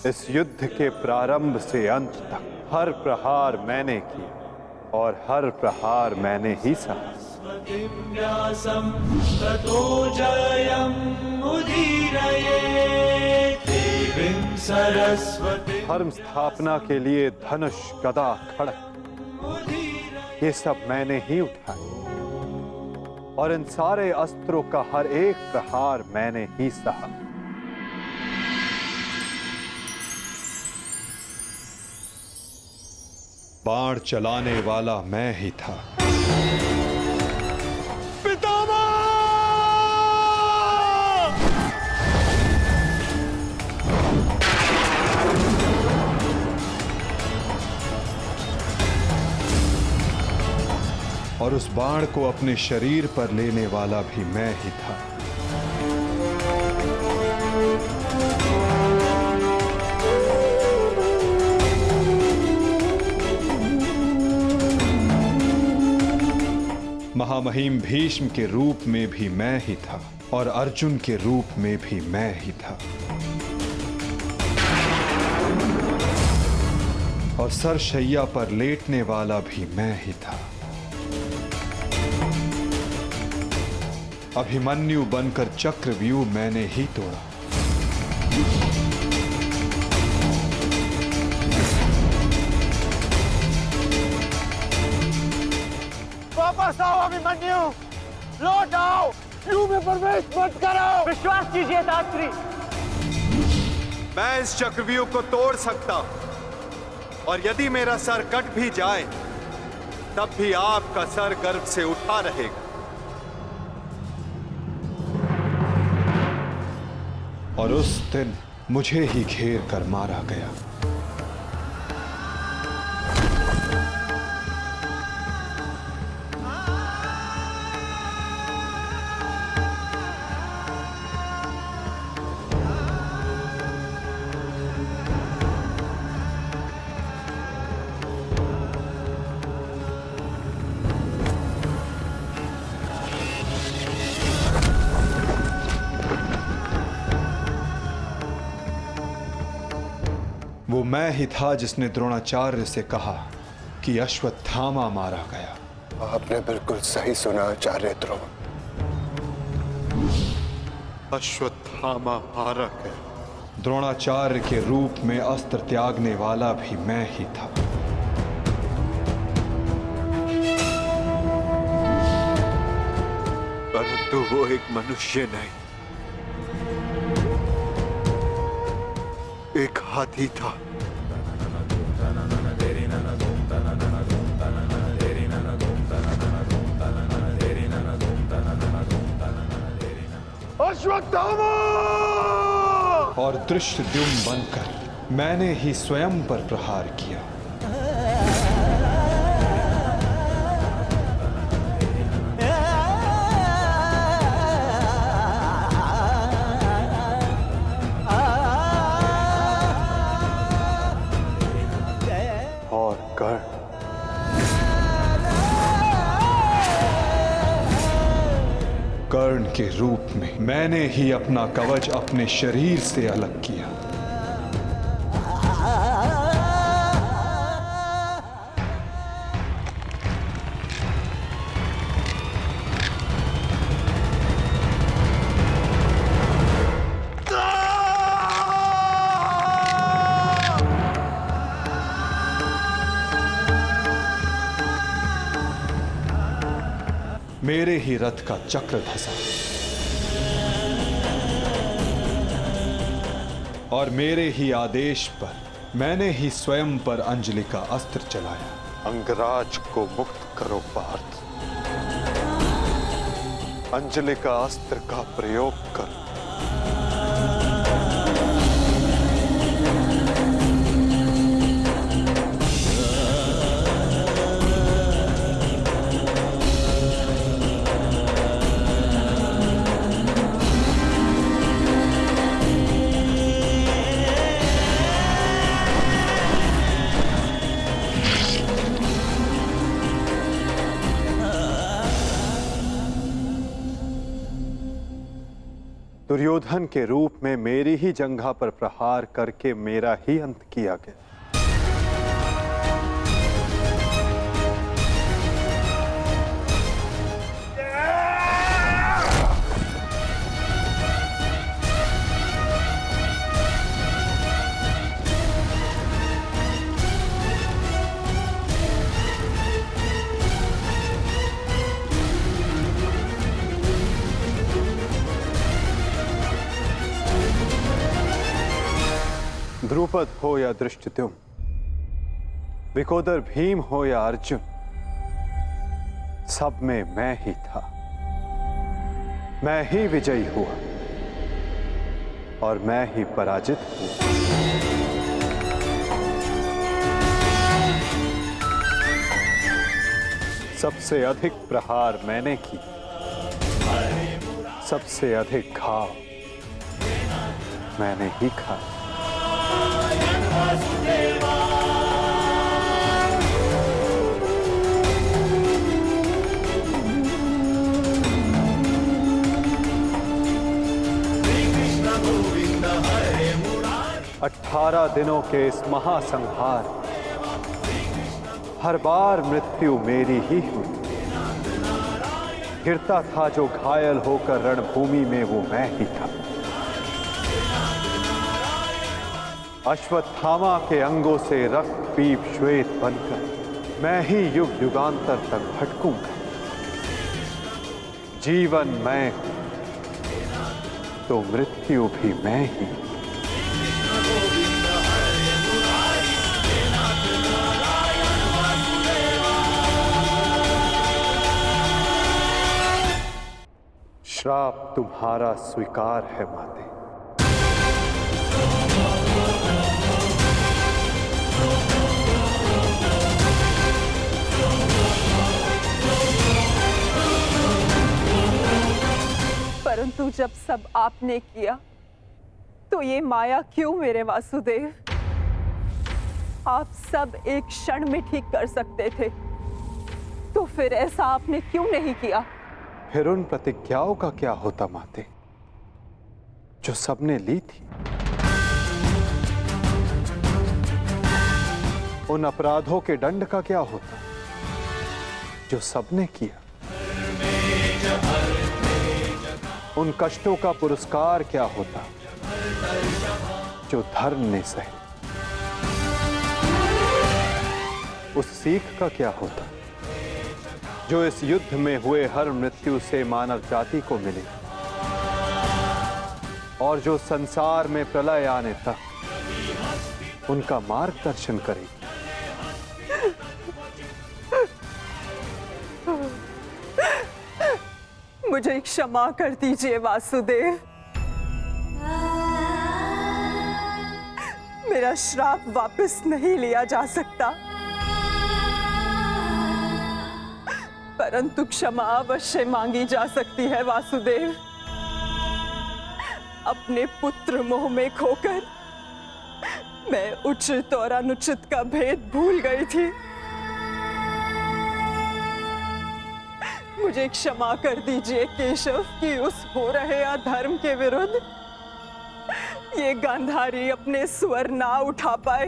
इस युद्ध के प्रारंभ से अंत तक हर प्रहार मैंने किया और हर प्रहार मैंने ही सहा। धर्म स्थापना के लिए धनुष गदा खड़ग ये सब मैंने ही उठाए और इन सारे अस्त्रों का हर एक प्रहार मैंने ही सहा। बाण चलाने वाला मैं ही था। और उस बाण को अपने शरीर पर लेने वाला भी मैं ही था। महामहिम भीष्म के रूप में भी मैं ही था और अर्जुन के रूप में भी मैं ही था। और सरशैया पर लेटने वाला भी मैं ही था। अभिमन्यु बनकर चक्रव्यूह मैंने ही तोड़ा। वापस आओ अभिमन्यु, लौट आओ, व्यूह में प्रवेश मत करो। विश्वास कीजिए दात्री, मैं इस चक्रव्यूह को तोड़ सकता हूं और यदि मेरा सर कट भी जाए तब भी आपका सर गर्व से उठा रहेगा। और उस दिन मुझे ही घेर कर मारा गया। वो मैं ही था जिसने द्रोणाचार्य से कहा कि अश्वत्थामा मारा गया। आपने बिल्कुल सही सुना आचार्य द्रोण। अश्वत्थामा मारा गया। द्रोणाचार्य के रूप में अस्त्र त्यागने वाला भी मैं ही था। परंतु वो एक मनुष्य नहीं, एक हाथी था। अश्वत्थामा! और धृष्टद्युम्न बनकर मैंने ही स्वयं पर प्रहार किया। और कर्ण के रूप में मैंने ही अपना कवच अपने शरीर से अलग किया। मेरे ही रथ का चक्र धंसा और मेरे ही आदेश पर मैंने ही स्वयं पर अंजलि का अस्त्र चलाया। अंगराज को मुक्त करो पार्थ, अंजलि का अस्त्र का प्रयोग करो। दुर्योधन के रूप में मेरी ही जंघा पर प्रहार करके मेरा ही अंत किया गया। द्रुपद हो या धृष्टद्युम्न, विकोदर भीम हो या अर्जुन, सब में मैं ही था। मैं ही विजयी हुआ और मैं ही पराजित हुआ। सबसे अधिक प्रहार मैंने की, सबसे अधिक घाव मैंने ही खाया। 18 दिनों के इस महासंहार हर बार मृत्यु मेरी ही हुई। गिरता था जो घायल होकर रणभूमि में वो मैं ही था। अश्वत्थामा के अंगों से रक्त पीप श्वेत बनकर मैं ही युग युगांतर तक भटकूंगा। जीवन मैं तो मृत्यु भी मैं ही। श्राप तुम्हारा स्वीकार है माते। परंतु जब सब आपने किया तो ये माया क्यों मेरे वासुदेव? आप सब एक क्षण में ठीक कर सकते थे, तो फिर ऐसा आपने क्यों नहीं किया? फिर उन प्रतिज्ञाओं का क्या होता माते, जो सबने ली थी? उन अपराधों के दंड का क्या होता, जो सबने किया? उन कष्टों का पुरस्कार क्या होता, जो धर्म ने सहे? उस सीख का क्या होता, जो इस युद्ध में हुए हर मृत्यु से मानव जाति को मिले और जो संसार में प्रलय आने तक उनका मार्गदर्शन करेगी? मुझे क्षमा कर दीजिए वासुदेव। मेरा श्राप वापस नहीं लिया जा सकता, परंतु क्षमा अवश्य मांगी जा सकती है वासुदेव। अपने पुत्र मोह में खोकर मैं उचित और अनुचित का भेद भूल गई थी। मुझे क्षमा कर दीजिए केशव कि उस हो रहे अधर्म के विरुद्ध ये गांधारी अपने स्वर ना उठा पाए।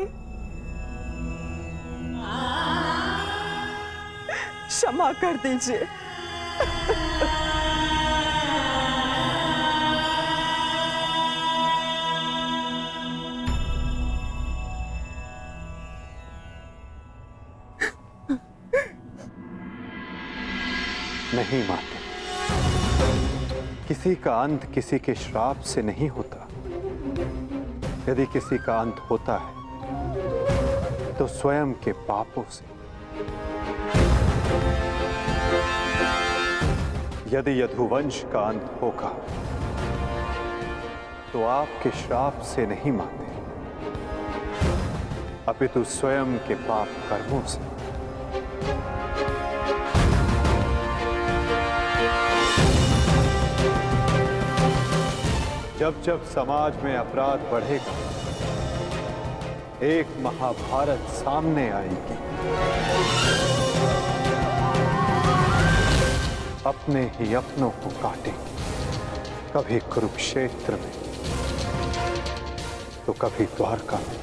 क्षमा कर दीजिए। नहीं माते, किसी का अंत किसी के श्राप से नहीं होता। यदि किसी का अंत होता है तो स्वयं के पापों से। यदि यदुवंश का अंत होगा तो आपके श्राप से नहीं माते, अपितु स्वयं के पाप कर्मों से। जब जब समाज में अपराध बढ़ेगा, एक महाभारत सामने आएगी। अपने ही अपनों को काटेंगे, कभी कुरुक्षेत्र में तो कभी द्वारका में।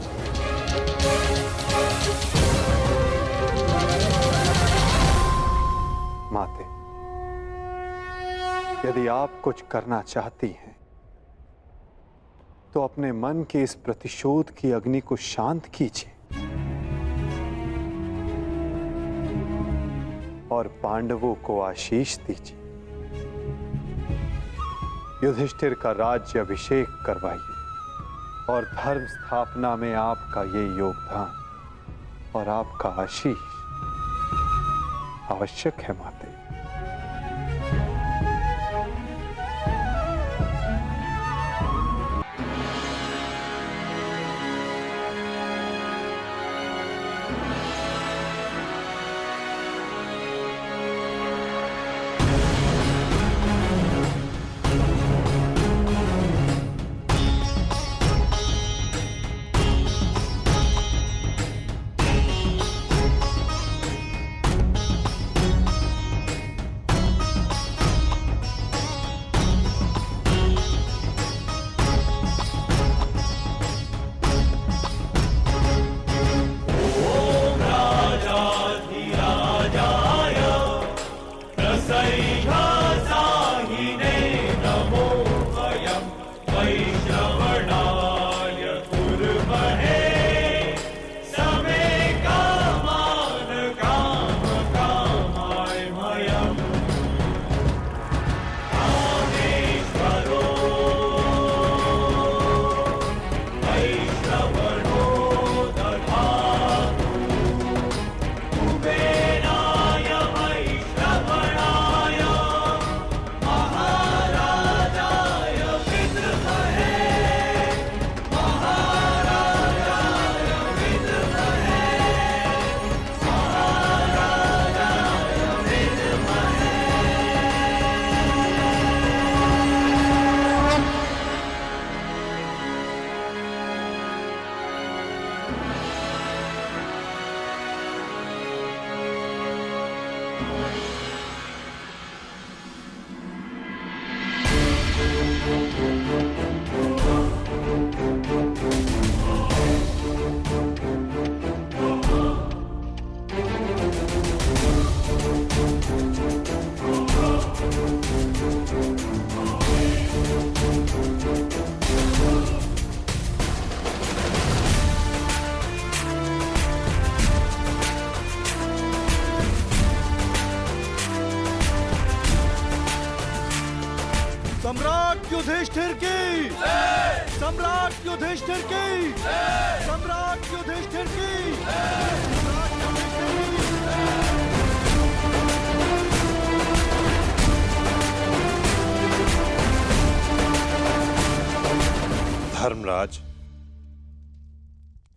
माते, यदि आप कुछ करना चाहती हैं तो अपने मन के इस प्रतिशोध की अग्नि को शांत कीजिए और पांडवों को आशीष दीजिए। युधिष्ठिर का राज्य अभिषेक करवाइए और धर्म स्थापना में आपका ये योगदान और आपका आशीष आवश्यक है माते। सम्राट युधिष्ठिर की, सम्राट युधिष्ठिर की, सम्राट युधिष्ठिर की, सम्राट युधिष्ठिर की। धर्मराज,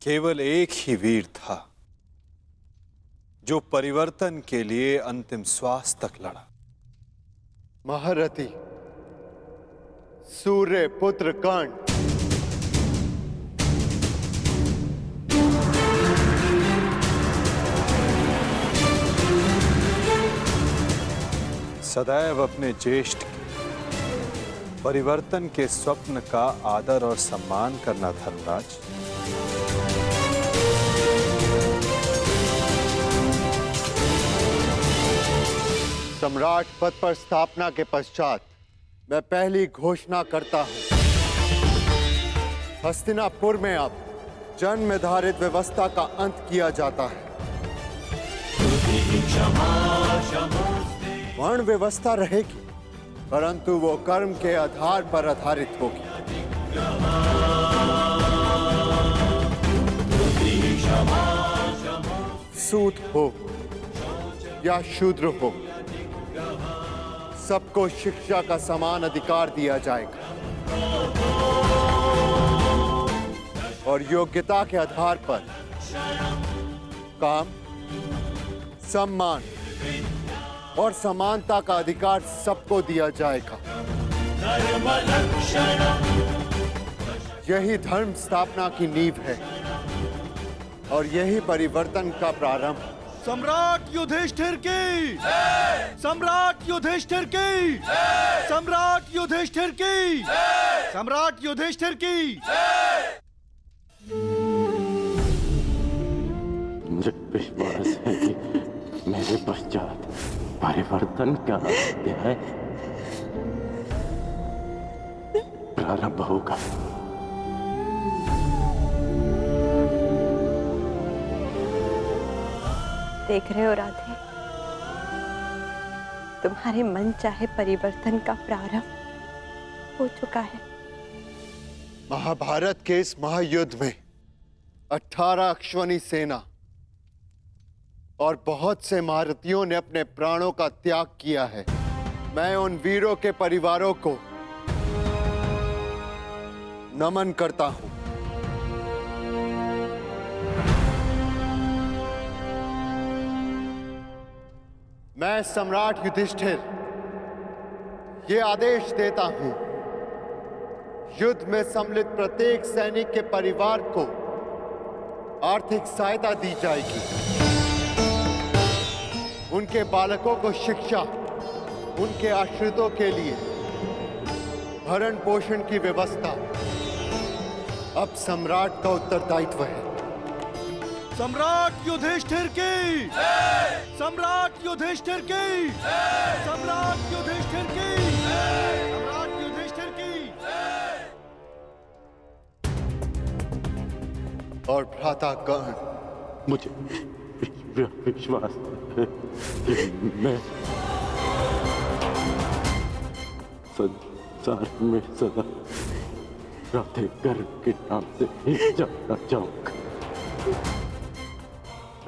केवल एक ही वीर था जो परिवर्तन के लिए अंतिम श्वास तक लड़ा। महारथी सूर्य पुत्र कर्ण। सदैव अपने ज्येष्ठ के परिवर्तन के स्वप्न का आदर और सम्मान करना धर्मराज। सम्राट पद पर स्थापना के पश्चात मैं पहली घोषणा करता हूं, हस्तिनापुर में अब जन्म आधारित व्यवस्था का अंत किया जाता है। वर्ण व्यवस्था रहेगी, परंतु वो कर्म के आधार पर आधारित होगी। सूत हो या शूद्र हो, सबको शिक्षा का समान अधिकार दिया जाएगा और योग्यता के आधार पर काम, सम्मान और समानता का अधिकार सबको दिया जाएगा। यही धर्म स्थापना की नींव है और यही परिवर्तन का प्रारंभ सम्राट युधिष्ठिर की सम्राट युधिष्ठिर की सम्राट युधिष्ठिर की सम्राट युधिष्ठिर की। मुझे विश्वास है कि मेरे पश्चात परिवर्तन का अध्याय प्रारंभ होगा। देख रहे हो राधे, तुम्हारे मन चाहे परिवर्तन का प्रारंभ हो चुका है। महाभारत के इस महायुद्ध में 18 अश्वनी सेना और बहुत से महारथियों ने अपने प्राणों का त्याग किया है। मैं उन वीरों के परिवारों को नमन करता हूं। मैं सम्राट युधिष्ठिर ये आदेश देता हूं, युद्ध में सम्मिलित प्रत्येक सैनिक के परिवार को आर्थिक सहायता दी जाएगी। उनके बालकों को शिक्षा, उनके आश्रितों के लिए भरण पोषण की व्यवस्था अब सम्राट का उत्तरदायित्व है। सम्राट युधिष्ठिर की सम्राट युधिष्ठिर की सम्राट युधिष्ठिर की सम्राट युधिष्ठिर की। और भ्राता कर्ण, मुझे विश्वास है कि मैं संसार में सदा राधे कर्ण के नाम से ही जाना चाहूंगा।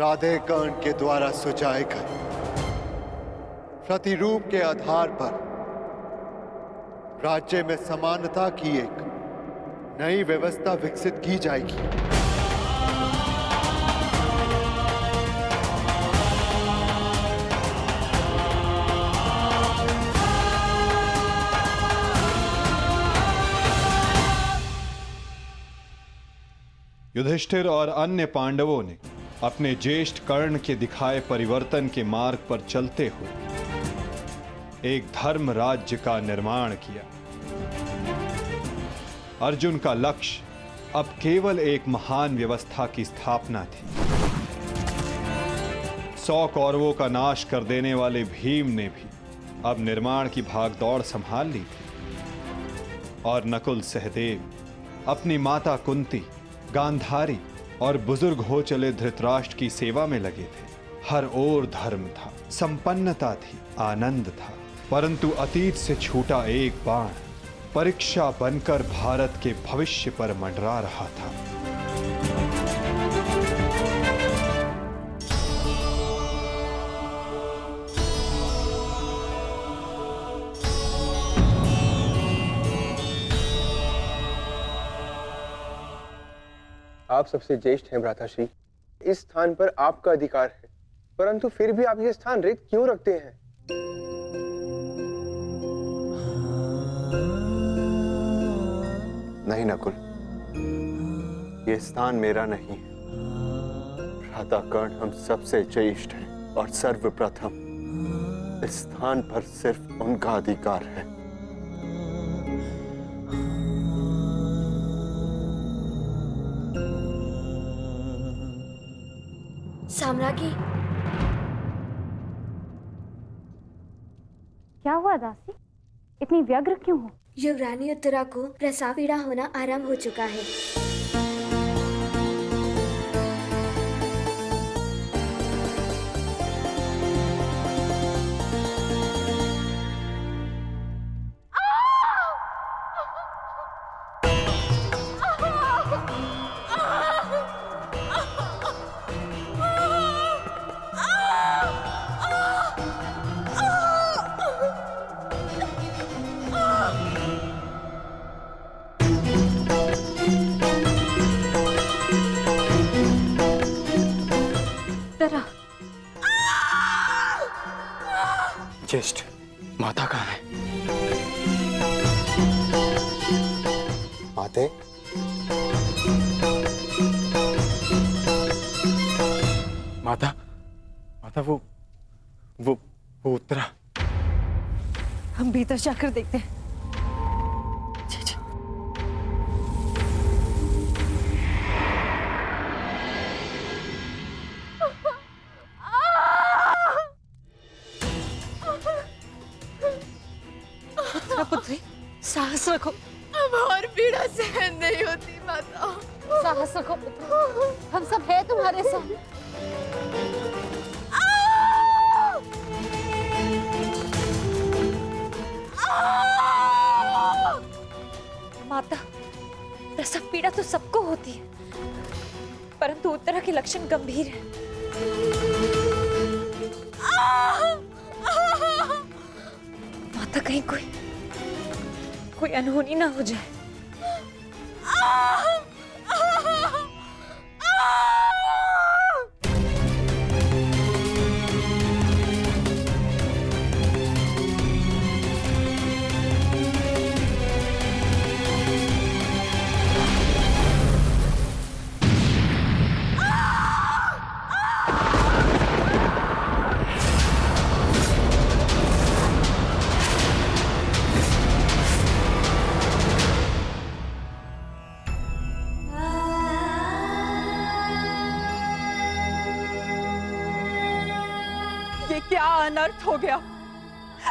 राधे कर्ण के द्वारा सुझाए गए प्रतिरूप के आधार पर राज्य में समानता की एक नई व्यवस्था विकसित की जाएगी। युधिष्ठिर और अन्य पांडवों ने अपने ज्येष्ठ कर्ण के दिखाए परिवर्तन के मार्ग पर चलते हुए एक धर्म राज्य का निर्माण किया। अर्जुन का लक्ष्य अब केवल एक महान व्यवस्था की स्थापना थी। 100 कौरवों का नाश कर देने वाले भीम ने भी अब निर्माण की भागदौड़ संभाल ली थी और नकुल सहदेव अपनी माता कुंती, गांधारी और बुजुर्ग हो चले धृतराष्ट्र की सेवा में लगे थे। हर ओर धर्म था, संपन्नता थी, आनंद था, परंतु अतीत से छूटा एक बाण परीक्षा बनकर भारत के भविष्य पर मंडरा रहा था। आप सबसे ज्येष्ठ हैं भ्राताश्री, इस स्थान पर आपका अधिकार है, परंतु फिर भी आप ये स्थान रिक्त क्यों रखते हैं? नहीं नकुल, ये स्थान मेरा नहीं है। भ्राता कर्ण हम सबसे ज्येष्ठ हैं और सर्वप्रथम इस स्थान पर सिर्फ उनका अधिकार है। साम्राज्ञी, क्या हुआ दासी? इतनी व्यग्र क्यों हो? युवरानी उत्तरा को प्रसव पीड़ा होना आरंभ हो चुका है। ज्येष्ठ, माता कहाँ है? माते, माता, वो उतरा। हम भीतर जाकर देखते हैं। जी जी। पुत्री, साहस रखो। अब और पीड़ा सहन नहीं होती माता। साहस रखो पुत्री, हम सब हैं तुम्हारे साथ। माता, प्रसव पीड़ा तो सबको होती है, परंतु उत्तरा के लक्षण गंभीर हैं। माता, कहीं कोई अनहोनी ना हो जाए। क्या अनर्थ हो गया?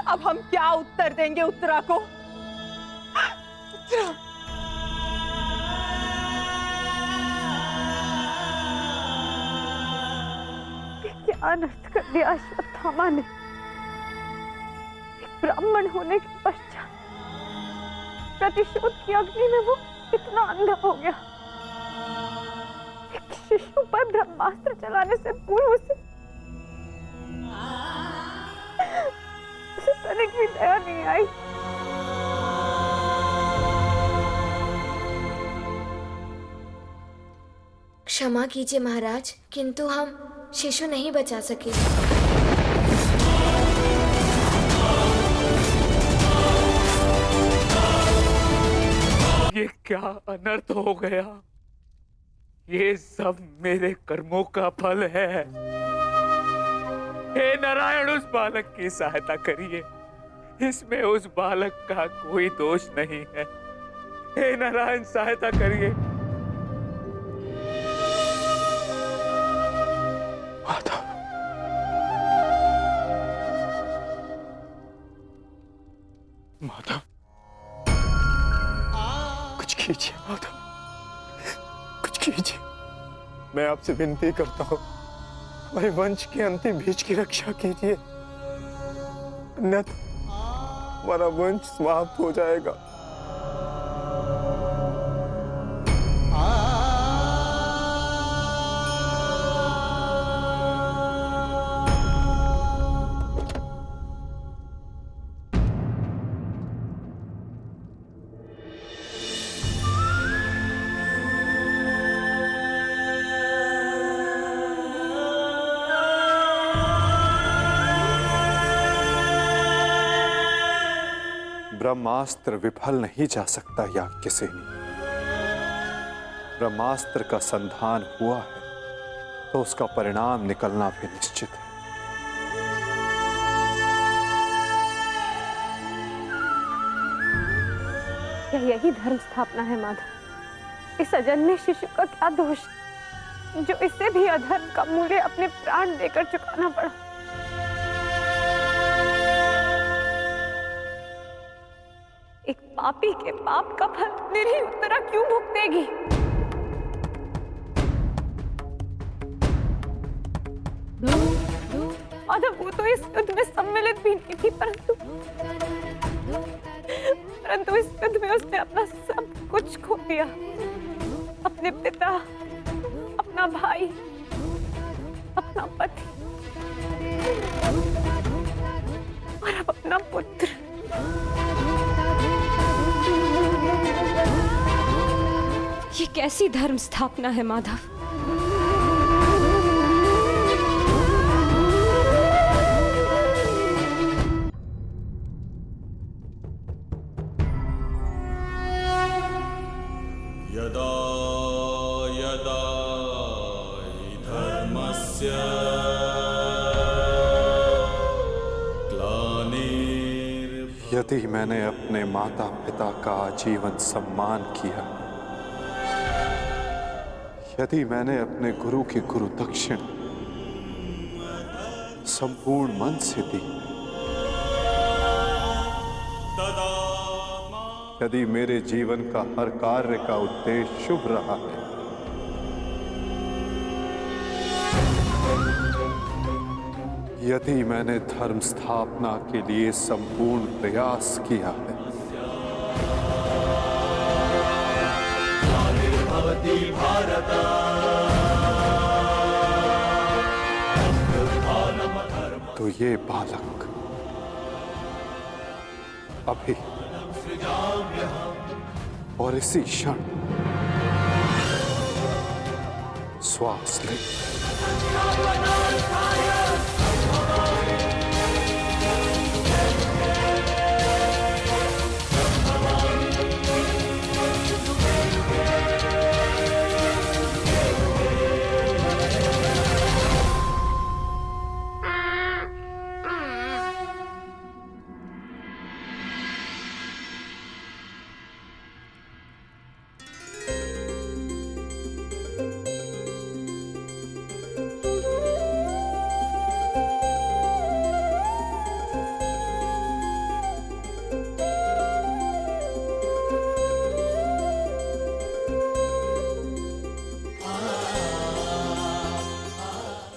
अब हम क्या उत्तर देंगे उत्तरा को? उत्तरा, क्या अनर्थ कर दिया अश्वत्थामा ने? एक ब्राह्मण होने के पश्चात प्रतिशोध की अग्नि में वो इतना अंधा हो गया। एक शिशु पर ब्रह्मास्त्र चलाने से पूर्व उसे तनिक भी दया नहीं आई। क्षमा कीजिए महाराज, किंतु हम शिशु नहीं बचा सके। ये क्या अनर्थ हो गया? ये सब मेरे कर्मों का फल है। हे नारायण, उस बालक की सहायता करिए। इसमें उस बालक का कोई दोष नहीं है। हे नारायण, सहायता करिए। माधव, माधव, कुछ कीजिए माधव, कुछ कीजिए। मैं आपसे विनती करता हूँ, हमारे वंश के अंतिम बीज की रक्षा कीजिए, अन्यथा हमारा वंश समाप्त हो जाएगा। ब्रह्मास्त्र विफल नहीं जा सकता याज्ञसेनी। ब्रह्मास्त्र का संधान हुआ है तो उसका परिणाम निकलना भी निश्चित है। क्या यही धर्म स्थापना है माधव? इस अजन्मे शिशु का क्या दोष जो इसे भी अधर्म का मूल्य अपने प्राण देकर चुकाना पड़ा? एक पापी के पाप का फल निरीह उत्तरा क्यों भुगतेगी? माधव, वो तो इस युद्ध में सम्मिलित भी नहीं थी, परंतु इस युद्ध में उसने अपना सब कुछ खो दिया। अपने पिता, अपना भाई, अपना पति और अब अपना पुत्र। ये कैसी धर्म स्थापना है माधव? यदा यदा हि धर्मस्य यदि मैंने अपने माता पिता का आजीवन सम्मान किया, यदि मैंने अपने गुरु की गुरु दक्षिण संपूर्ण मन से दी, यदि मेरे जीवन का हर कार्य का उद्देश्य शुभ रहा है, यदि मैंने धर्म स्थापना के लिए संपूर्ण प्रयास किया है, तो ये बालक अभी और इसी क्षण श्वास ले।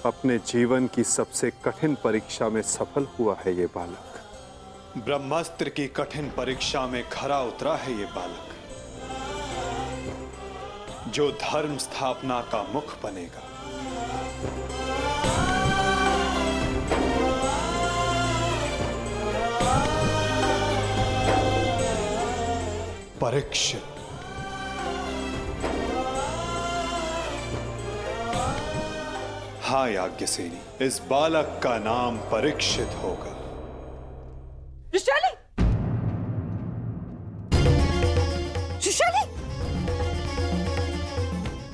अपने जीवन की सबसे कठिन परीक्षा में सफल हुआ है ये बालक। ब्रह्मास्त्र की कठिन परीक्षा में खरा उतरा है ये बालक, जो धर्म स्थापना का मुख बनेगा। परीक्षित। हाँ याज्ञसेनी, इस बालक का नाम परीक्षित होगा। विशाली! विशाली!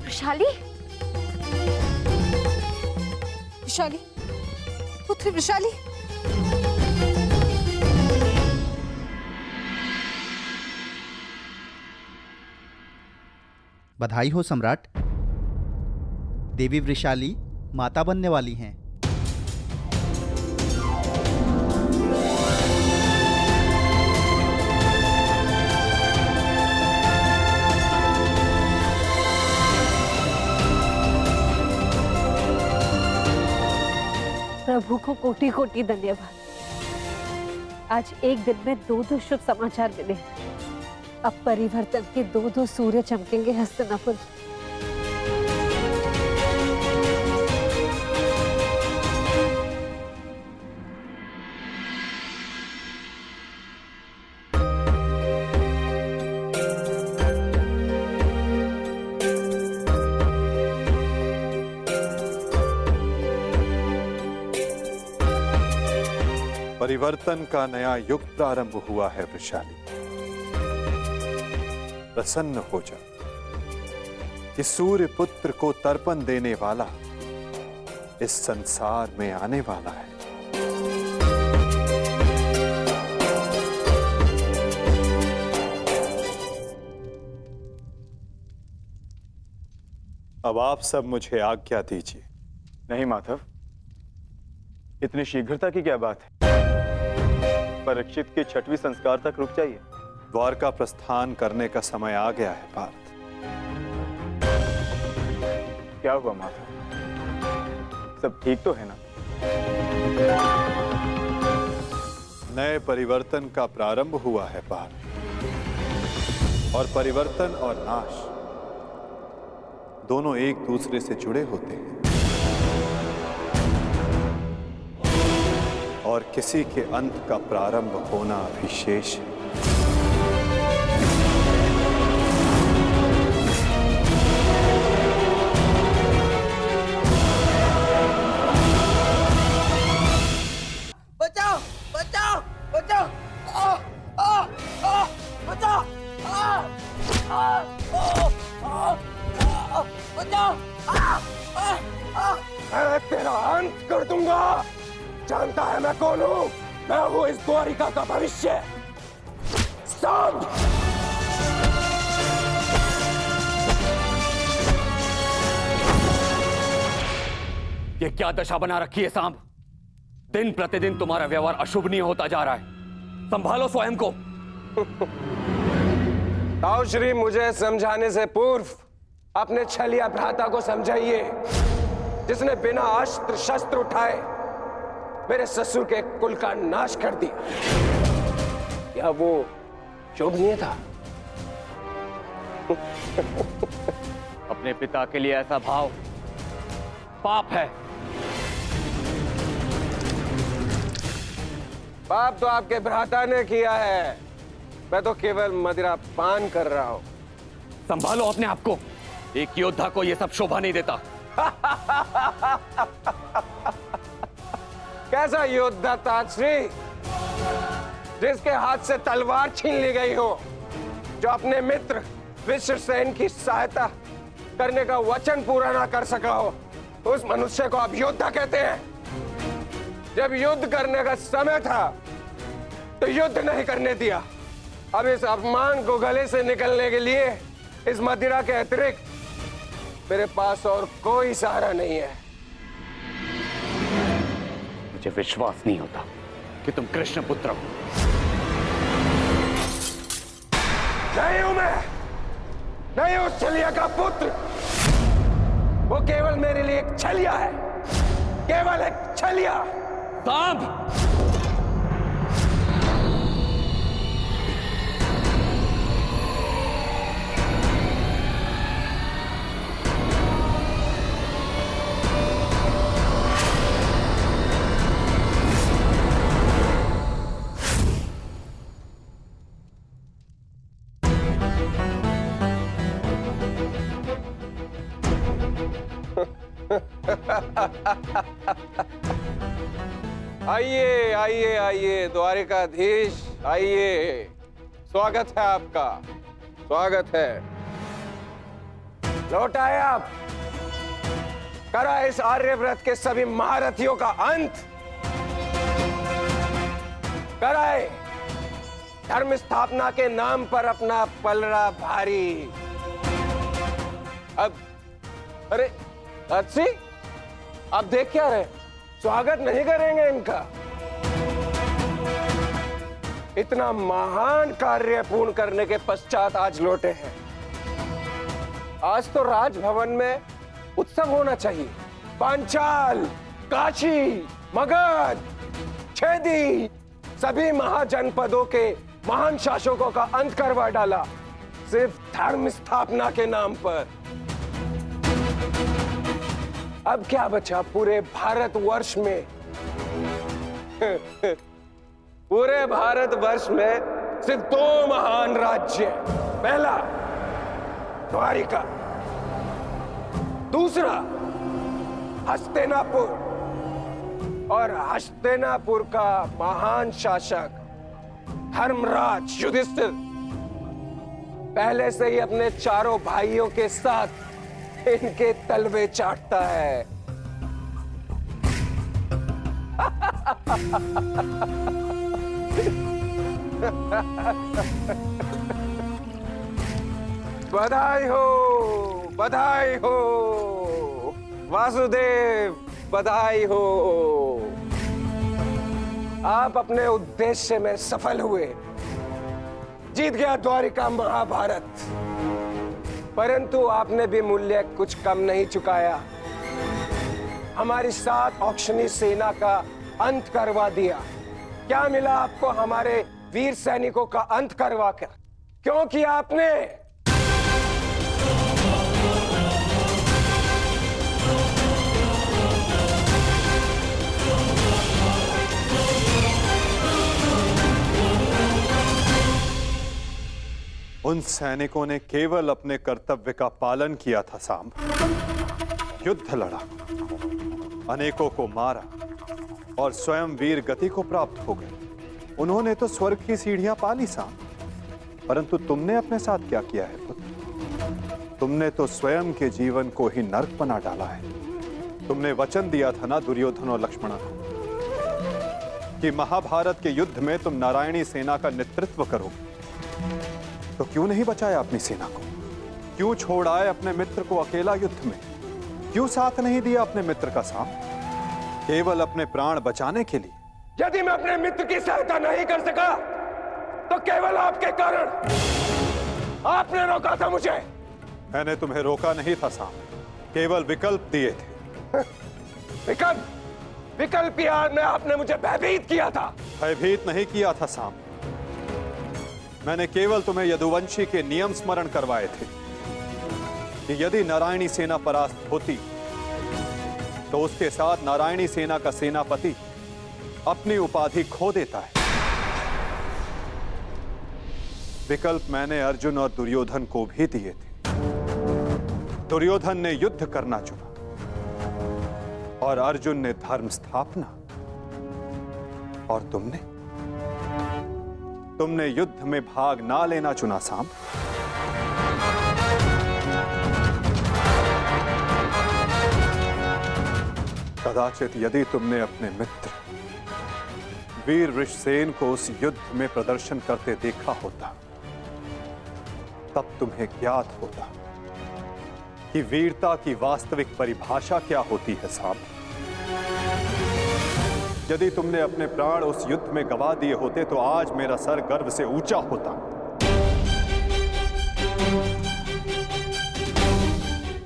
विशाली? विशाली, पुत्री विशाली! बधाई हो सम्राट। देवी वृषाली माता बनने वाली हैं। प्रभु को कोटि कोटि धन्यवाद। आज एक दिन में दो शुभ समाचार मिले। अब परिवर्तन के दो सूर्य चमकेंगे हस्तिनापुर। परिवर्तन का नया युग प्रारंभ हुआ है वृषाली। प्रसन्न हो जा कि सूर्य पुत्र को तर्पण देने वाला इस संसार में आने वाला है। अब आप सब मुझे आज्ञा दीजिए। नहीं माधव, इतनी शीघ्रता की क्या बात है? परीक्षित के 6वें संस्कार तक रुक जाइए। द्वारका प्रस्थान करने का समय आ गया है पार्थ। क्या हुआ माधव? सब ठीक तो है ना? नए परिवर्तन का प्रारंभ हुआ है पार्थ, और परिवर्तन और नाश दोनों एक दूसरे से जुड़े होते हैं, और किसी के अंत का प्रारंभ होना भी शेष है। बचाओ बचाओ बचाओ! बचाओ! बचाओ! मैं तेरा अंत कर दूंगा। जानता है मैं कौन हूँ? मैं हूँ इस द्वारिका का भविष्य। सांब! ये क्या दशा बना रखी है सांब? दिन प्रतिदिन तुम्हारा व्यवहार अशुभनीय होता जा रहा है। संभालो स्वयं को। ताऊ श्री, मुझे समझाने से पूर्व अपने छलिया भ्राता को समझाइए, जिसने बिना अस्त्र शस्त्र उठाए मेरे ससुर के कुल का नाश कर दिया। क्या वो शोभनीय था? अपने पिता के लिए ऐसा भाव पाप है। पाप तो आपके भ्राता ने किया है, मैं तो केवल मदिरा पान कर रहा हूं। संभालो अपने आप को। एक योद्धा को यह सब शोभा नहीं देता। कैसा योद्धा ताजश्री, जिसके हाथ से तलवार छीन ली गई हो, जो अपने मित्र विश्वसेन की सहायता करने का वचन पूरा ना कर सका हो, उस मनुष्य को आप योद्धा कहते हैं? जब युद्ध करने का समय था तो युद्ध नहीं करने दिया। अब इस अपमान को गले से निकलने के लिए इस मदिरा के अतिरिक्त मेरे पास और कोई सहारा नहीं है। मुझे विश्वास नहीं होता कि तुम कृष्ण पुत्र हो। नहीं हूं मैं, नहीं उस छलिया का पुत्र। वो केवल मेरे लिए एक छलिया है, केवल एक छलिया। सांब! आइए आइए आइए द्वारिकाधीश, आइए। स्वागत है आपका, स्वागत है। लौट आए आप। करा इस आर्यव्रत के सभी महारथियों का अंत। कराए धर्म स्थापना के नाम पर अपना पलड़ा भारी। अब अरे अच्छी, आप देख क्या रहे? स्वागत नहीं करेंगे इनका? इतना महान कार्य पूर्ण करने के पश्चात आज लौटे हैं। आज तो राजभवन में उत्सव होना चाहिए। पांचाल, काशी, मगध, छेदी, सभी महाजनपदों के महान शासकों का अंत करवा डाला, सिर्फ धर्म स्थापना के नाम पर। अब क्या बचा पूरे भारतवर्ष में? पूरे भारतवर्ष में सिर्फ दो महान राज्य। पहला द्वारिका, दूसरा हस्तिनापुर। और हस्तिनापुर का महान शासक धर्मराज युधिष्ठिर पहले से ही अपने चारों भाइयों के साथ इनके तलवे चाटता है। बधाई हो, बधाई हो वासुदेव, बधाई हो। आप अपने उद्देश्य में सफल हुए। जीत गया द्वारिका महाभारत। परंतु आपने भी मूल्य कुछ कम नहीं चुकाया। हमारी 7 औक्षणी सेना का अंत करवा दिया। क्या मिला आपको हमारे वीर सैनिकों का अंत करवा कर? क्यों किया आपने? उन सैनिकों ने केवल अपने कर्तव्य का पालन किया था सांब। युद्ध लड़ा, अनेकों को मारा और स्वयं वीर गति को प्राप्त हो गए। उन्होंने तो स्वर्ग की सीढ़ियां पाली सांब। परंतु तुमने अपने साथ क्या किया है पुत्र? तुमने तो स्वयं के जीवन को ही नर्क बना डाला है। तुमने वचन दिया था ना दुर्योधन और लक्ष्मण को कि महाभारत के युद्ध में तुम नारायणी सेना का नेतृत्व करोगे। तो क्यों नहीं बचाया अपनी सेना को? क्यों छोड़ आए अपने मित्र को अकेला युद्ध में? क्यों साथ नहीं दिया अपने मित्र का साथ? केवल अपने प्राण बचाने के लिए? यदि मैं अपने मित्र की सहायता नहीं कर सका तो केवल आपके कारण। आपने रोका था मुझे। मैंने तुम्हें रोका नहीं था साम, केवल विकल्प दिए थे। विकल्प यार में आपने मुझे भयभीत किया था। भयभीत नहीं किया था साम, मैंने केवल तुम्हें यदुवंशी के नियम स्मरण करवाए थे कि यदि नारायणी सेना परास्त होती तो उसके साथ नारायणी सेना का सेनापति अपनी उपाधि खो देता है। विकल्प मैंने अर्जुन और दुर्योधन को भी दिए थे। दुर्योधन ने युद्ध करना चुना और अर्जुन ने धर्म स्थापना, और तुमने युद्ध में भाग ना लेना चुना साम। कदाचित यदि तुमने अपने मित्र वीर वृषसेन को उस युद्ध में प्रदर्शन करते देखा होता तब तुम्हें ज्ञात होता कि वीरता की वास्तविक परिभाषा क्या होती है साहब। यदि तुमने अपने प्राण उस युद्ध में गवा दिए होते तो आज मेरा सर गर्व से ऊंचा होता,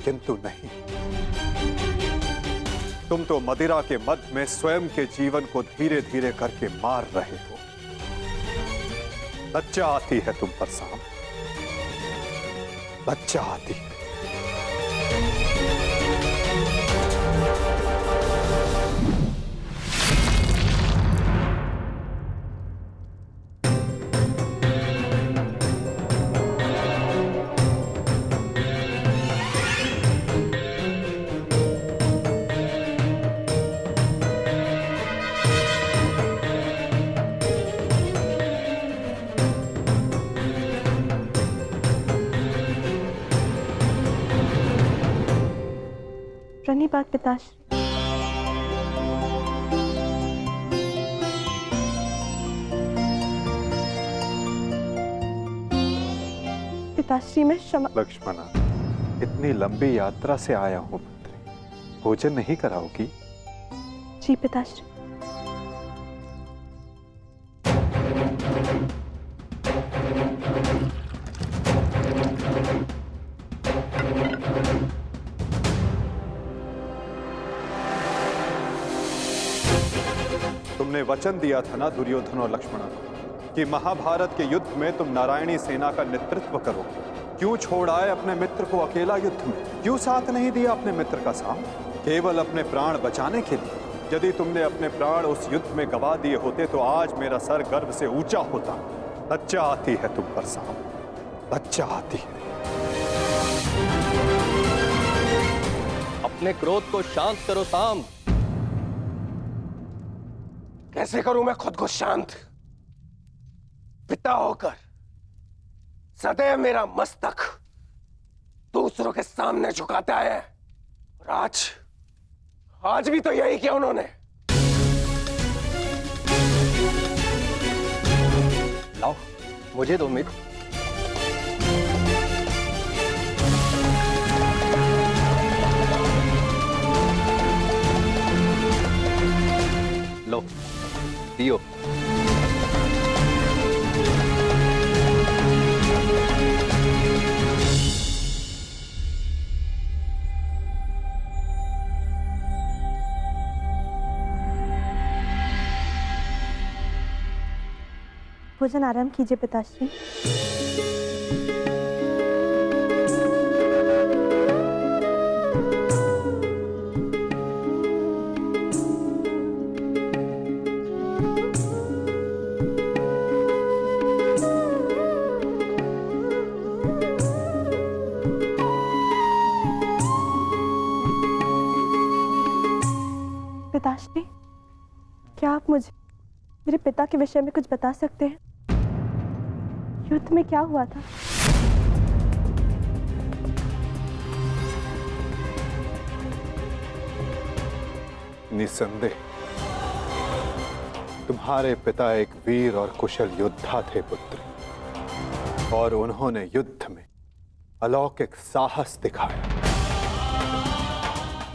किंतु नहीं। तुम तो मदिरा के मद में स्वयं के जीवन को धीरे धीरे करके मार रहे हो। लज्जा आती है तुम पर साम, लज्जा आती है। प्रणिपात पिताश्री। पिताश्री मैं क्षमा। लक्ष्मणा, इतनी लंबी यात्रा से आया हूं पुत्री, भोजन नहीं कराओगी? जी पिताश्री। तुमने वचन दिया था ना दुर्योधन और लक्ष्मण को कि महाभारत के युद्ध में तुम नारायणी सेना का नेतृत्व करोगे। क्यों छोड़ आए अपने मित्र को अकेला युद्ध में? क्यों साथ नहीं दिया अपने मित्र का साथ? केवल अपने प्राण बचाने के लिए? यदि तुमने अपने प्राण उस युद्ध में गवा दिए होते तो आज मेरा सर गर्व से ऊंचा होता। लज्जा आती है तुम पर साम, लज्जा आती है। अपने क्रोध को शांत करो साम। कैसे करूं मैं खुद को शांत? पिता होकर सदैव मेरा मस्तक दूसरों के सामने झुकाता है, और आज भी तो यही किया उन्होंने। लाओ मुझे दो मित्र। लो पियो। भोजन आराम कीजिए पिताश्री। पिताश्री, क्या आप मुझे मेरे पिता के विषय में कुछ बता सकते हैं? युद्ध में क्या हुआ था? निसंदेह तुम्हारे पिता एक वीर और कुशल योद्धा थे पुत्र। और उन्होंने युद्ध में अलौकिक साहस दिखाया।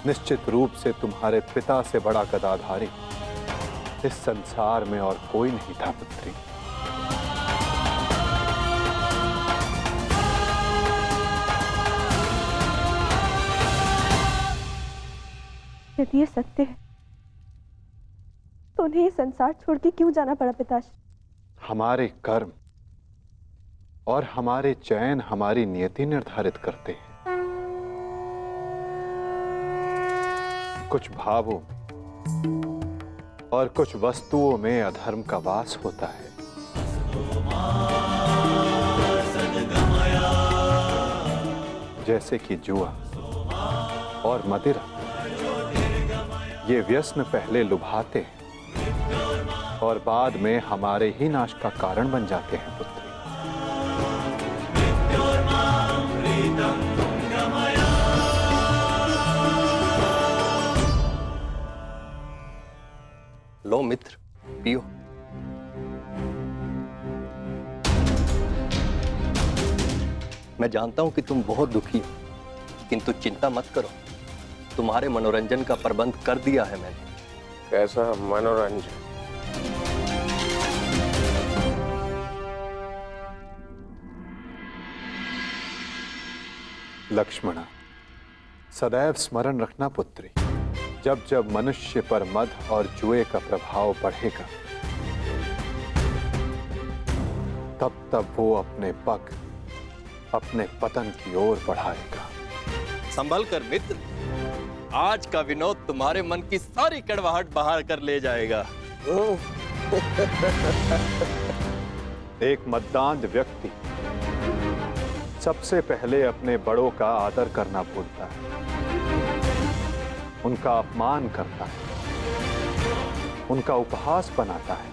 निश्चित रूप से तुम्हारे पिता से बड़ा गदाधारी इस संसार में और कोई नहीं था पुत्री। यदि ये सत्य है तो उन्हें ये संसार छोड़ के क्यों जाना पड़ा पिताश्री? हमारे कर्म और हमारे चयन हमारी नियति निर्धारित करते हैं। कुछ भावों में और कुछ वस्तुओं में अधर्म का वास होता है। जैसे कि जुआ और मदिरा, ये व्यसन पहले लुभाते हैं और बाद में हमारे ही नाश का कारण बन जाते हैं पुत्री। लो मित्र, पियो। मैं जानता हूं कि तुम बहुत दुखी हो, किंतु चिंता मत करो, तुम्हारे मनोरंजन का प्रबंध कर दिया है मैंने। कैसा मनोरंजन? लक्ष्मणा, सदैव स्मरण रखना पुत्री, जब जब मनुष्य पर मद और जुए का प्रभाव बढ़ेगा, तब तब वो अपने पग अपने पतन की ओर बढ़ाएगा। संभल कर मित्र, आज का विनोद तुम्हारे मन की सारी कड़वाहट बाहर कर ले जाएगा। एक मद्दांध व्यक्ति सबसे पहले अपने बड़ों का आदर करना भूलता है, उनका अपमान करता है, उनका उपहास बनाता है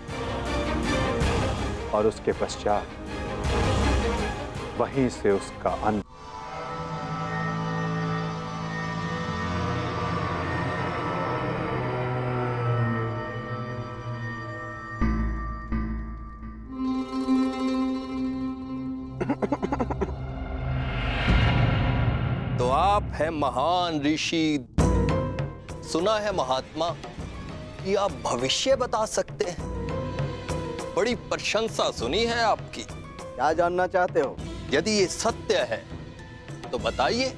और उसके पश्चात वहीं से उसका अंत। तो आप हैं महान ऋषि, सुना है महात्मा कि आप भविष्य बता सकते हैं। बड़ी प्रशंसा सुनी है आपकी। क्या जानना चाहते हो? यदि ये सत्य है तो बताइए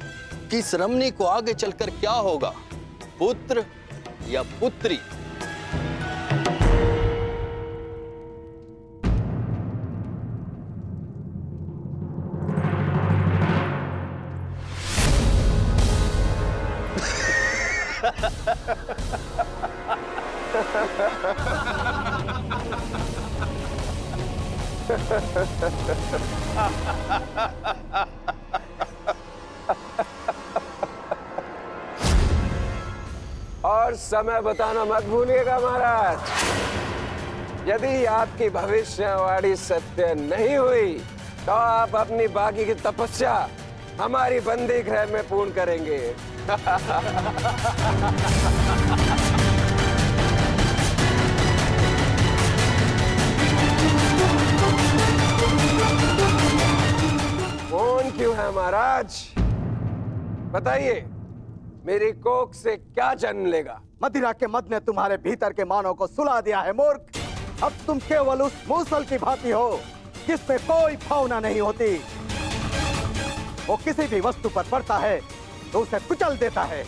कि इस रमणी को आगे चलकर क्या होगा, पुत्र या पुत्री? और समय बताना मत भूलिएगा महाराज। यदि आपकी भविष्यवाणी सत्य नहीं हुई तो आप अपनी बाकी की तपस्या हमारी बंदी गृह में पूर्ण करेंगे। कौन क्यों है महाराज? बताइए, मेरी कोख से क्या जन्म लेगा? मदिरा के मद ने तुम्हारे भीतर के मानव को सुला दिया है मूर्ख। अब तुम केवल उस मूसल की भांति हो जिसमें कोई भावना नहीं होती। वो किसी भी वस्तु पर पड़ता है तो उसे कुचल देता है।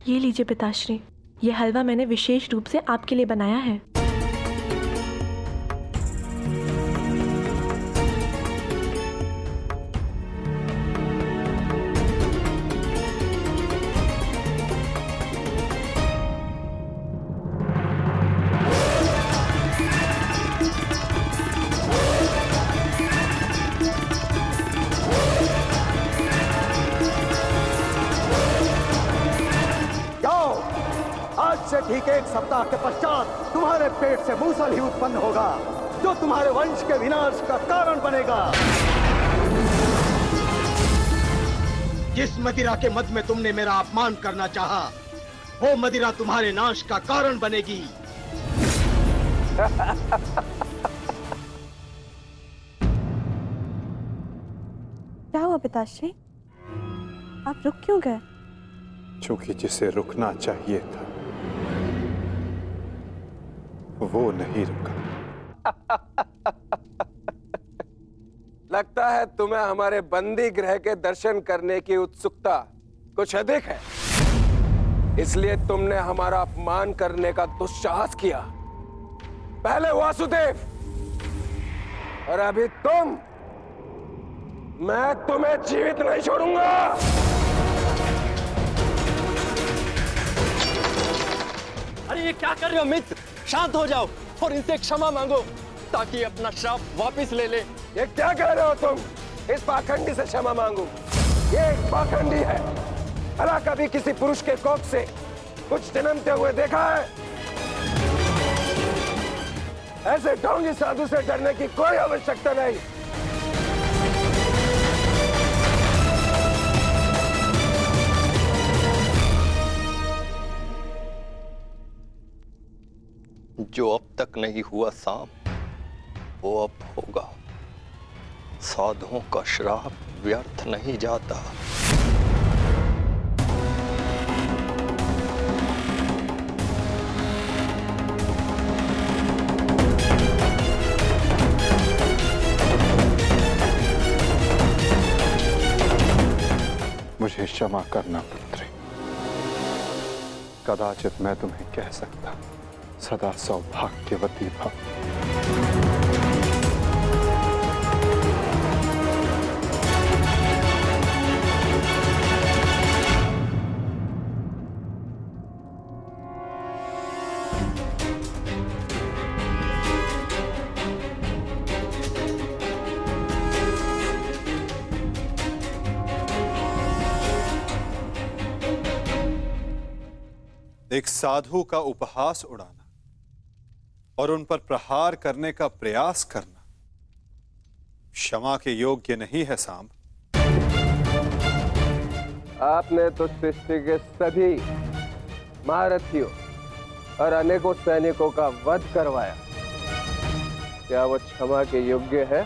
ये लीजिए पिताश्री, ये हलवा मैंने विशेष रूप से आपके लिए बनाया है। ठीक 1 सप्ताह के पश्चात तुम्हारे पेट से मूसल ही उत्पन्न होगा जो तुम्हारे वंश के विनाश का कारण बनेगा। जिस मदिरा के मद में तुमने मेरा अपमान करना चाहा, वो मदिरा तुम्हारे नाश का कारण बनेगी। क्या हुआ पिताश्री? आप रुक क्यों गए? क्योंकि जिसे रुकना चाहिए था वो नहीं रुका। लगता है तुम्हें हमारे बंदी गृह के दर्शन करने की उत्सुकता कुछ अधिक है, इसलिए तुमने हमारा अपमान करने का दुस्साहस किया। पहले वासुदेव और अभी तुम। मैं तुम्हें जीवित नहीं छोड़ूंगा। अरे ये क्या कर रहे हो मित्र? शांत हो जाओ और इनसे क्षमा मांगो ताकि अपना श्राप वापस ले ले। ये क्या कह रहे हो तुम? इस पाखंडी से क्षमा मांगू? ये एक पाखंडी है। भला कभी किसी पुरुष के कोख से कुछ जन्मते हुए देखा है? ऐसे ढोंगी साधु से डरने की कोई आवश्यकता नहीं। जो अब तक नहीं हुआ साम, वो अब होगा। साधुओं का श्राप व्यर्थ नहीं जाता। मुझे क्षमा करना पुत्री। कदाचित मैं तुम्हें कह सकता सदा सौभाग्यवती भव। एक साधु का उपहास उड़ाना और उन पर प्रहार करने का प्रयास करना क्षमा के योग्य नहीं है सांब। आपने तो सृष्टि के सभी महारथियों और अनेकों सैनिकों का वध करवाया। क्या वो क्षमा के योग्य है?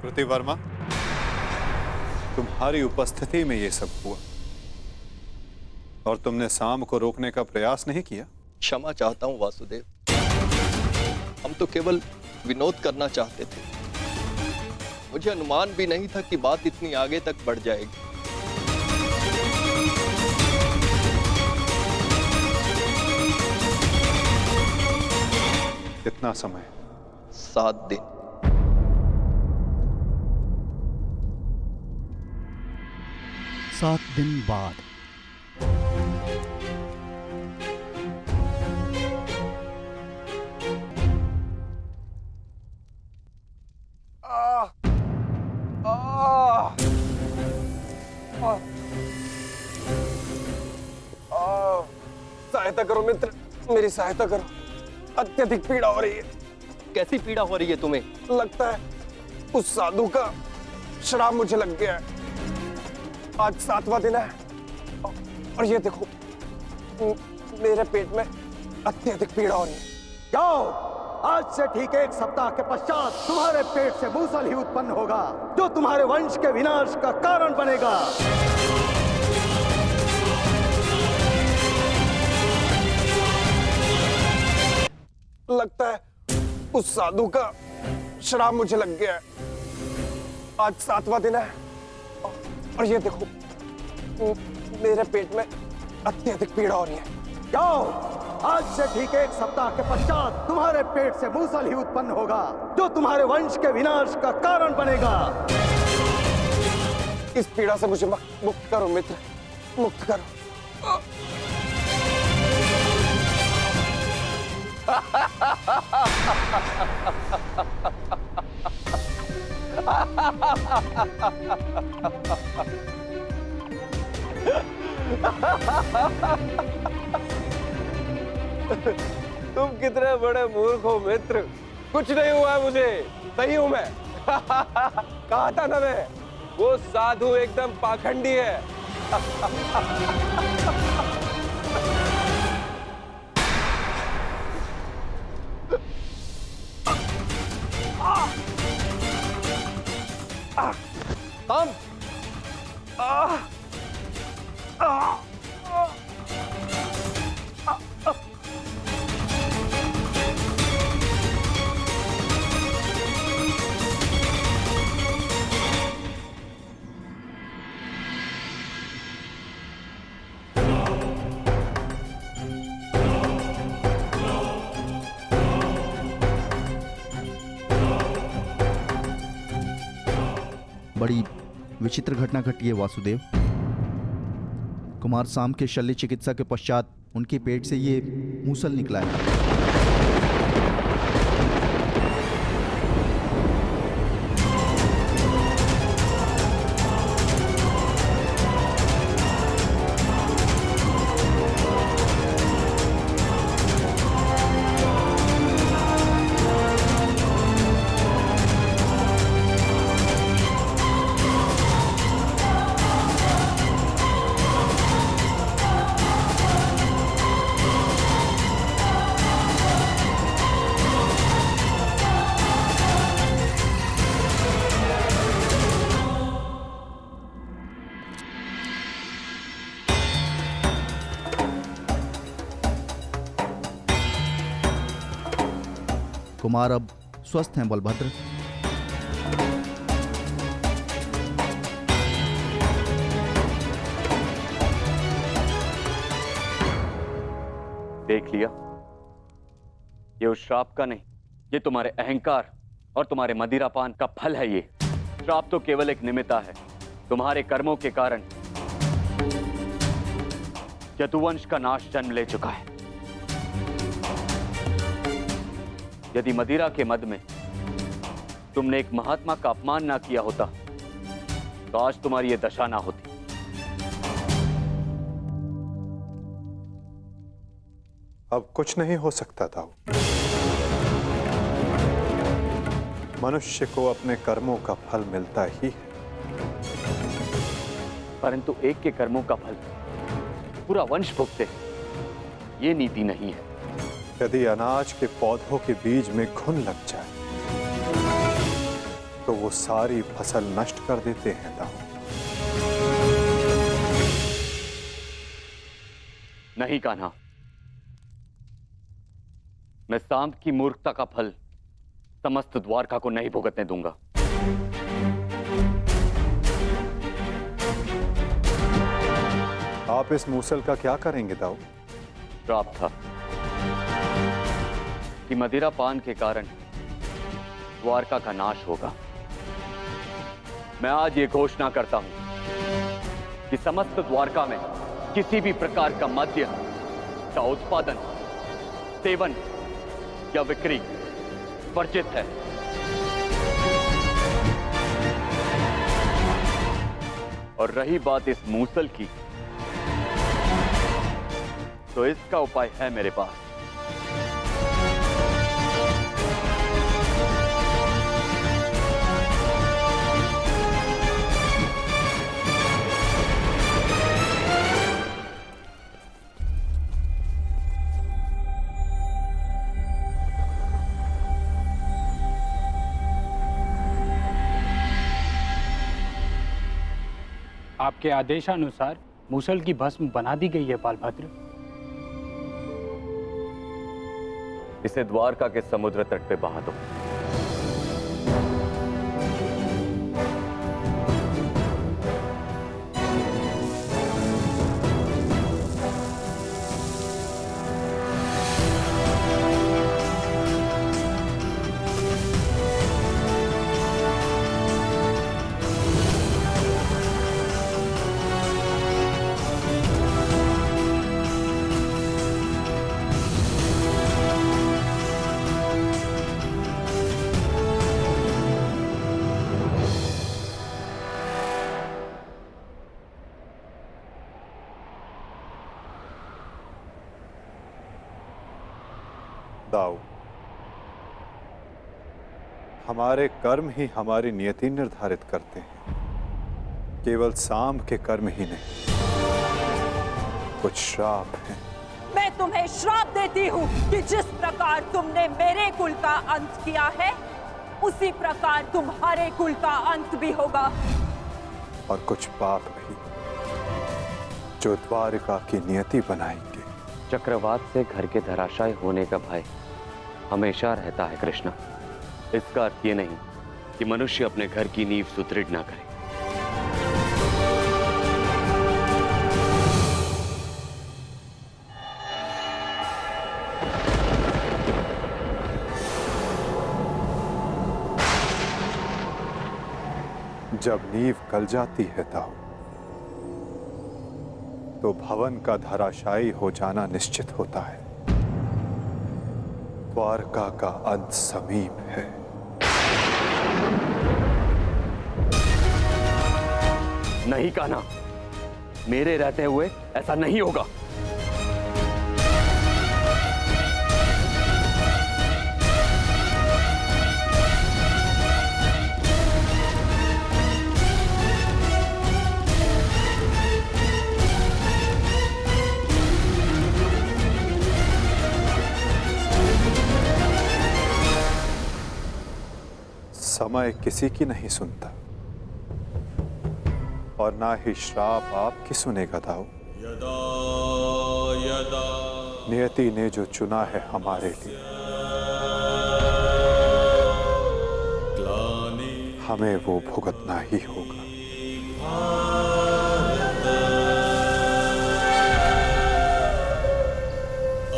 प्रतिवर्मा, तुम्हारी उपस्थिति में ये सब हुआ और तुमने साम को रोकने का प्रयास नहीं किया। क्षमा चाहता हूं वासुदेव, हम तो केवल विनोद करना चाहते थे। मुझे अनुमान भी नहीं था कि बात इतनी आगे तक बढ़ जाएगी। कितना समय? 7 दिन। सात दिन बाद सहायता करो मित्र, मेरी सहायता करो। अत्यधिक पीड़ा हो रही है। कैसी पीड़ा हो रही है तुम्हें? लगता है उस साधु का श्राप मुझे लग गया है। आज 7वां दिन है और ये देखो मेरे पेट में अत्यधिक पीड़ा हो रही है। जाओ, आज से ठीक 1 सप्ताह के पश्चात तुम्हारे पेट से मूसल ही उत्पन्न होगा जो तुम्हारे वंश के विनाश का कारण बनेगा। लगता है उस साधु का श्राप मुझे लग गया है। आज 7वां दिन है और ये देखो मेरे पेट में अत्यधिक पीड़ा हो रही है। जाओ, आज से ठीक 1 सप्ताह के पश्चात तुम्हारे पेट से मूसल ही उत्पन्न होगा जो तुम्हारे वंश के विनाश का कारण बनेगा। इस पीड़ा से मुझे मुक्त करो मित्र, मुक्त करो। तुम कितने बड़े मूर्ख हो मित्र। कुछ नहीं हुआ है मुझे, सही हूं मैं। कहा था ना मैं, वो साधु एकदम पाखंडी है। बड़ी विचित्र घटना घटी है वासुदेव। कुमार साम के शल्य चिकित्सा के पश्चात उनके पेट से ये मूसल निकला है। कुमार अब स्वस्थ हैं बलभद्र। देख लिया, ये उस श्राप का नहीं, ये तुम्हारे अहंकार और तुम्हारे मदिरापान का फल है। ये श्राप तो केवल एक निमित्ता है। तुम्हारे कर्मों के कारण यदुवंश का नाश जन्म ले चुका है। यदि मदिरा के मद में तुमने एक महात्मा का अपमान ना किया होता तो आज तुम्हारी यह दशा ना होती। अब कुछ नहीं हो सकता था। मनुष्य को अपने कर्मों का फल मिलता ही है, परंतु एक के कर्मों का फल पूरा वंश भुगते, ये नीति नहीं है। यदि अनाज के पौधों के बीज में घुन लग जाए तो वो सारी फसल नष्ट कर देते हैं दाऊ। नहीं कान्हा, मैं सांब की मूर्खता का फल समस्त द्वारका को नहीं भुगतने दूंगा। आप इस मूसल का क्या करेंगे दाऊ? श्राप था कि मदिरा पान के कारण द्वारका का नाश होगा। मैं आज ये घोषणा करता हूं कि समस्त द्वारका में किसी भी प्रकार का मद्य का उत्पादन, सेवन या बिक्री वर्जित है। और रही बात इस मूसल की, तो इसका उपाय है मेरे पास। आपके आदेशानुसार मूसल की भस्म बना दी गई है बालभद्र। इसे द्वारका के समुद्र तट पे बहा दो। दाऊ, हमारे कर्म ही हमारी नियति निर्धारित करते हैं, केवल सांब के कर्म ही नहीं। कुछ श्राप हैं। मैं तुम्हें श्राप देती हूँ कि जिस प्रकार तुमने मेरे कुल का अंत किया है, उसी प्रकार तुम्हारे कुल का अंत भी होगा। और कुछ पाप भी जो द्वारिका की नियति बनाएंगे। चक्रवात से घर के धराशायी होने का भय हमेशा रहता है कृष्णा। इसका अर्थ ये नहीं कि मनुष्य अपने घर की नींव सुदृढ़ ना करे। जब नींव गल जाती है दाऊ, तो भवन का धराशायी हो जाना निश्चित होता है। द्वारका का अंत समीप है। नहीं कान्हा, मेरे रहते हुए ऐसा नहीं होगा। समय किसी की नहीं सुनता और ना ही श्राप आपकी सुनेगा दाऊ। यदा यदा नियति ने जो चुना है हमारे लिए, हमें वो भुगतना ही होगा।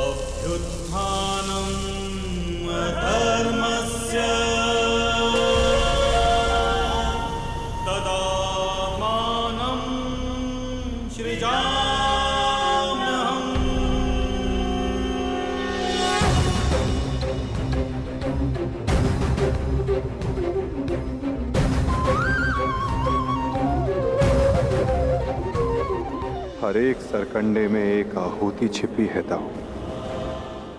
अभ्युत्थानम् अधर्मस्य तदात्मानं सृजाम्यहम्। हर एक सरकंडे में एक आहुति छिपी है दाऊ।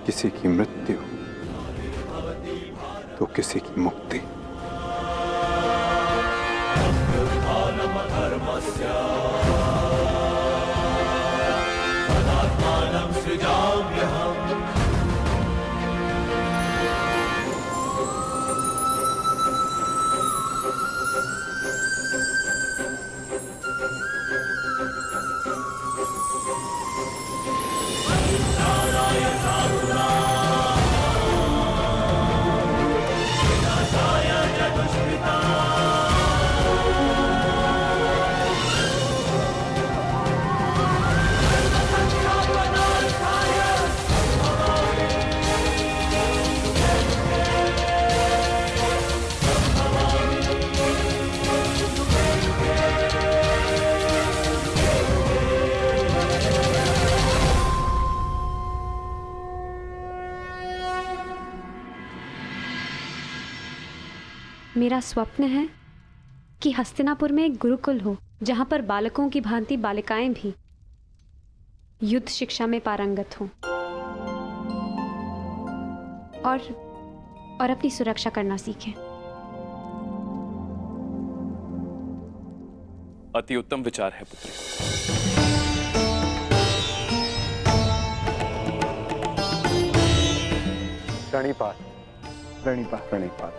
किसी की मृत्यु तो किसी की मुक्ति। तदात्मानं सृजाम्यहम्। मेरा स्वप्न है कि हस्तिनापुर में एक गुरुकुल हो, जहां पर बालकों की भांति बालिकाएं भी युद्ध शिक्षा में पारंगत हों और अपनी सुरक्षा करना सीखें। अति उत्तम विचार है पुत्री। प्रणिपात, प्रणिपात, प्रणिपात।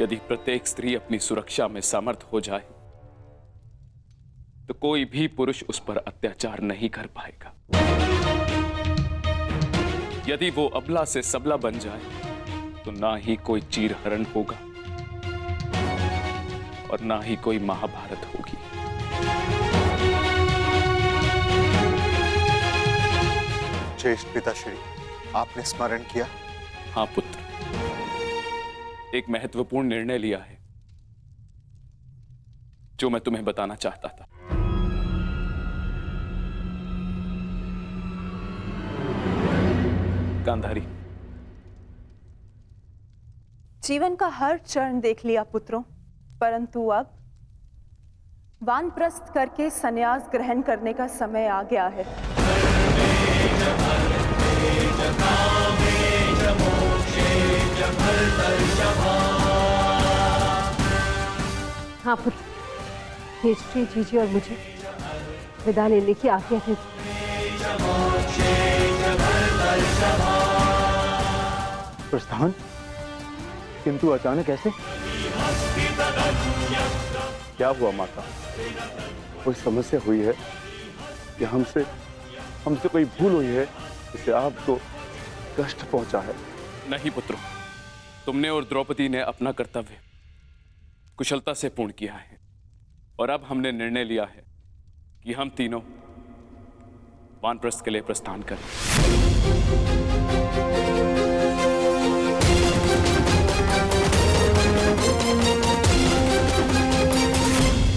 यदि प्रत्येक स्त्री अपनी सुरक्षा में समर्थ हो जाए तो कोई भी पुरुष उस पर अत्याचार नहीं कर पाएगा। यदि वो अबला से सबला बन जाए तो ना ही कोई चीरहरण होगा और ना ही कोई महाभारत होगी। ज्येष्ठ पिताश्री, आपने स्मरण किया? हाँ पुत्र, एक महत्वपूर्ण निर्णय लिया है जो मैं तुम्हें बताना चाहता था। गांधारी, जीवन का हर चरण देख लिया पुत्रों, परंतु अब वानप्रस्थ करके संन्यास ग्रहण करने का समय आ गया है। हाँ पुत्र, भेजिए जीजिए और मुझे विदा लेने की आज्ञा दीजिए। प्रस्थान? किंतु अचानक ऐसे? क्या हुआ माता? कोई समस्या हुई है या हमसे कोई भूल हुई है जिससे आपको कष्ट पहुंचा है? नहीं पुत्रों, तुमने और द्रौपदी ने अपना कर्तव्य कुशलता से पूर्ण किया है और अब हमने निर्णय लिया है कि हम तीनों वानप्रस्थ के लिए प्रस्थान करें।